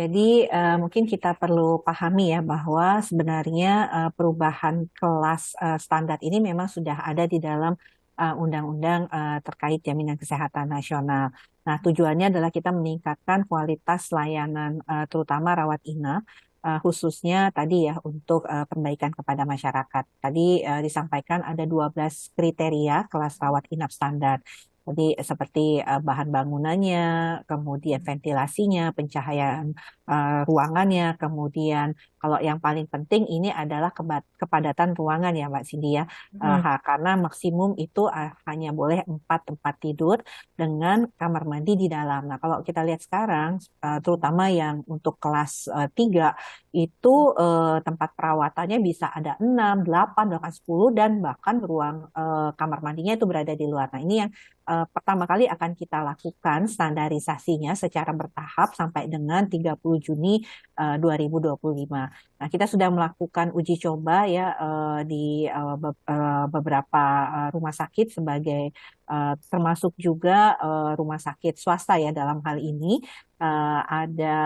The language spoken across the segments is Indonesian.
Jadi mungkin kita perlu pahami ya bahwa sebenarnya perubahan kelas standar ini memang sudah ada di dalam undang-undang terkait jaminan kesehatan nasional. Nah, tujuannya adalah kita meningkatkan kualitas layanan terutama rawat inap khususnya tadi ya untuk perbaikan kepada masyarakat. Tadi disampaikan ada 12 kriteria kelas rawat inap standar. Jadi seperti bahan bangunannya, kemudian ventilasinya, pencahayaan ruangannya, kemudian kalau yang paling penting ini adalah kepadatan ruangan ya Mbak Cindy ya. Karena maksimum itu hanya boleh 4 tempat tidur dengan kamar mandi di dalam. Nah kalau kita lihat sekarang, terutama yang untuk kelas 3 itu tempat perawatannya bisa ada 6, 8, bahkan 10 dan bahkan ruang kamar mandinya itu berada di luar. Nah ini yang pertama kali akan kita lakukan standarisasinya secara bertahap sampai dengan 30 Juni 2025. Nah, kita sudah melakukan uji coba ya di beberapa rumah sakit sebagai termasuk juga rumah sakit swasta ya dalam hal ini ada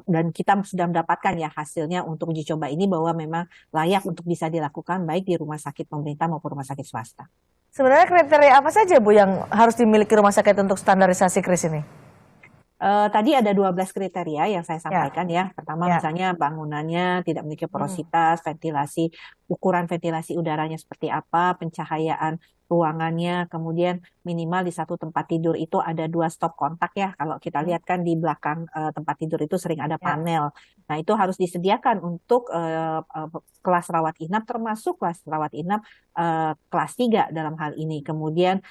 dan kita sudah mendapatkan ya hasilnya untuk uji coba ini bahwa memang layak untuk bisa dilakukan baik di rumah sakit pemerintah maupun rumah sakit swasta. Sebenarnya kriteria apa saja Bu yang harus dimiliki rumah sakit untuk standarisasi KRIS ini? Tadi ada 12 kriteria yang saya sampaikan ya. Pertama misalnya bangunannya tidak memiliki porositas, ventilasi, ukuran ventilasi udaranya seperti apa, pencahayaan ruangannya, kemudian minimal di satu tempat tidur itu ada 2 stop kontak ya. Kalau kita lihat kan di belakang tempat tidur itu sering ada panel. Nah itu harus disediakan untuk kelas rawat inap termasuk kelas rawat inap kelas 3 dalam hal ini. Kemudian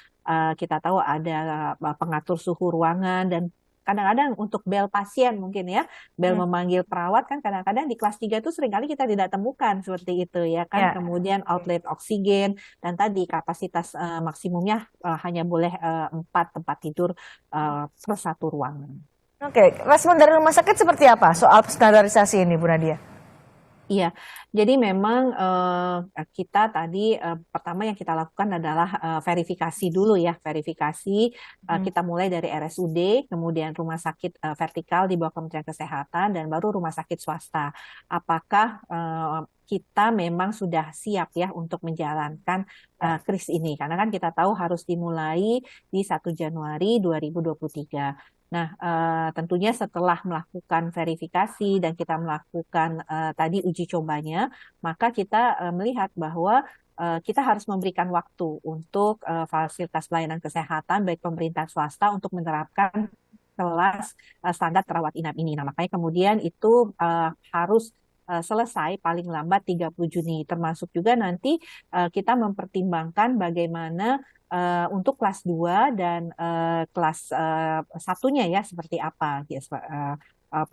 kita tahu ada pengatur suhu ruangan dan kadang-kadang untuk bel pasien mungkin ya, bel memanggil perawat kan kadang-kadang di kelas 3 itu seringkali kita tidak temukan seperti itu ya kan. Kemudian outlet oksigen dan tadi kapasitas maksimumnya hanya boleh 4 tempat tidur per satu ruangan. Oke, respon dari rumah sakit seperti apa soal standarisasi ini Bu Nadia? Iya, jadi memang kita tadi pertama yang kita lakukan adalah verifikasi dulu ya, verifikasi kita mulai dari RSUD, kemudian rumah sakit vertikal di bawah Kementerian Kesehatan dan baru rumah sakit swasta. Apakah kita memang sudah siap ya untuk menjalankan KRIS ini? Karena kan kita tahu harus dimulai di 1 Januari 2023. Nah, tentunya setelah melakukan verifikasi dan kita melakukan tadi uji cobanya, maka kita melihat bahwa kita harus memberikan waktu untuk fasilitas pelayanan kesehatan baik pemerintah swasta untuk menerapkan kelas standar rawat inap ini. Nah, makanya kemudian itu harus selesai paling lambat 30 Juni. Termasuk juga nanti kita mempertimbangkan bagaimana untuk kelas 2 dan kelas satunya ya seperti apa ya,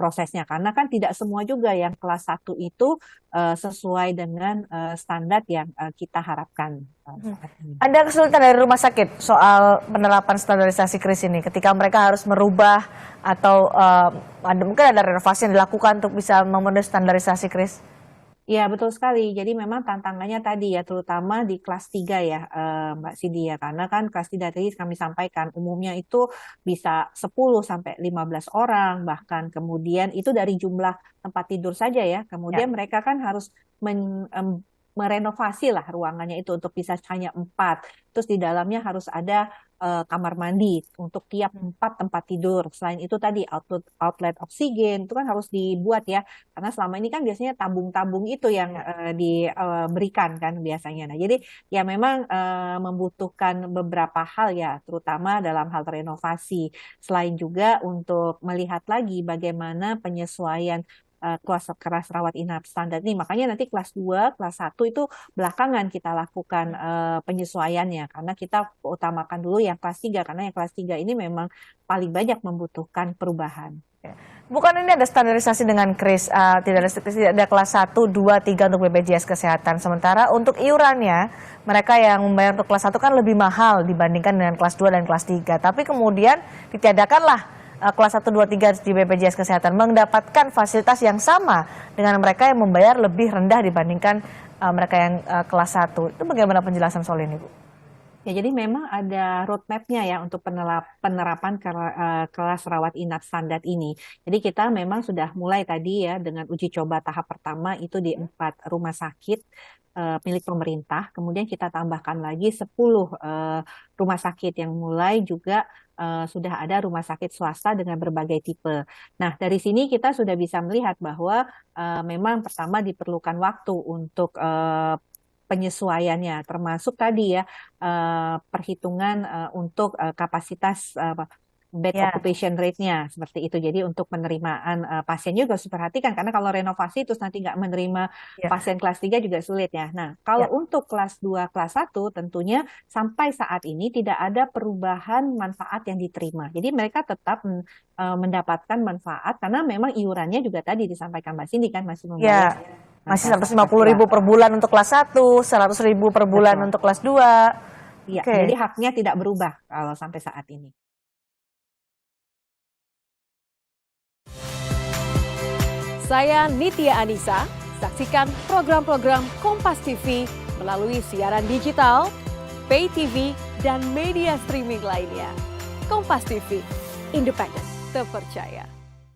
prosesnya. Karena kan tidak semua juga yang kelas 1 itu sesuai dengan standar yang kita harapkan. Ada kesulitan dari rumah sakit soal penerapan standarisasi KRIS ini ketika mereka harus merubah atau mungkin ada renovasi yang dilakukan untuk bisa memenuhi standarisasi KRIS? Ya, betul sekali. Jadi memang tantangannya tadi ya, terutama di kelas 3 ya, Mbak Sidi ya. Karena kan kelas 3 tadi kami sampaikan, umumnya itu bisa 10 sampai 15 orang, bahkan kemudian itu dari jumlah tempat tidur saja ya. Kemudian mereka kan harus merenovasi lah ruangannya itu untuk bisa hanya 4. Terus di dalamnya harus ada kamar mandi untuk tiap 4 tempat tidur. Selain itu tadi outlet oksigen itu kan harus dibuat ya. Karena selama ini kan biasanya tabung-tabung itu yang diberikan kan biasanya. Nah, jadi ya memang membutuhkan beberapa hal ya, terutama dalam hal renovasi. Selain juga untuk melihat lagi bagaimana penyesuaian kelas rawat inap standar ini. Makanya nanti kelas 2, kelas 1 itu belakangan kita lakukan penyesuaiannya. Karena kita utamakan dulu yang kelas 3. Karena yang kelas 3 ini memang paling banyak membutuhkan perubahan. Bukan ini ada standarisasi dengan KRIS, tidak ada kelas 1, 2, 3 untuk BPJS Kesehatan. Sementara untuk iurannya, mereka yang membayar untuk kelas 1 kan lebih mahal dibandingkan dengan kelas 2 dan kelas 3. Tapi kemudian ditiadakanlah kelas 1, 2, 3 di BPJS Kesehatan mendapatkan fasilitas yang sama dengan mereka yang membayar lebih rendah dibandingkan mereka yang kelas 1. Itu bagaimana penjelasan soal ini, Bu? Ya, jadi memang ada roadmap-nya ya untuk penerapan kelas rawat inap standar ini. Jadi kita memang sudah mulai tadi ya dengan uji coba tahap pertama itu di 4 rumah sakit milik pemerintah. Kemudian kita tambahkan lagi 10 rumah sakit yang mulai juga sudah ada rumah sakit swasta dengan berbagai tipe. Nah, dari sini kita sudah bisa melihat bahwa memang pertama diperlukan waktu untuk penyesuaiannya, termasuk tadi ya perhitungan untuk kapasitas bed Ya, occupation rate-nya seperti itu. Jadi untuk penerimaan pasien juga harus diperhatikan karena kalau renovasi terus nanti nggak menerima ya, pasien kelas 3 juga sulit ya. Nah, kalau ya. untuk kelas 2, kelas 1 tentunya sampai saat ini tidak ada perubahan manfaat yang diterima. Jadi mereka tetap mendapatkan manfaat karena memang iurannya juga tadi disampaikan Mbak Cindy kan masih membayar Ya, masih kelas 150 kelas 2. ribu per bulan untuk kelas 1, 100 ribu per bulan Betul. untuk kelas 2. Iya, jadi Oke. haknya tidak berubah kalau sampai saat ini. Saya Nitya Anissa, saksikan program-program Kompas TV melalui siaran digital, pay TV, dan media streaming lainnya. Kompas TV, independen, terpercaya.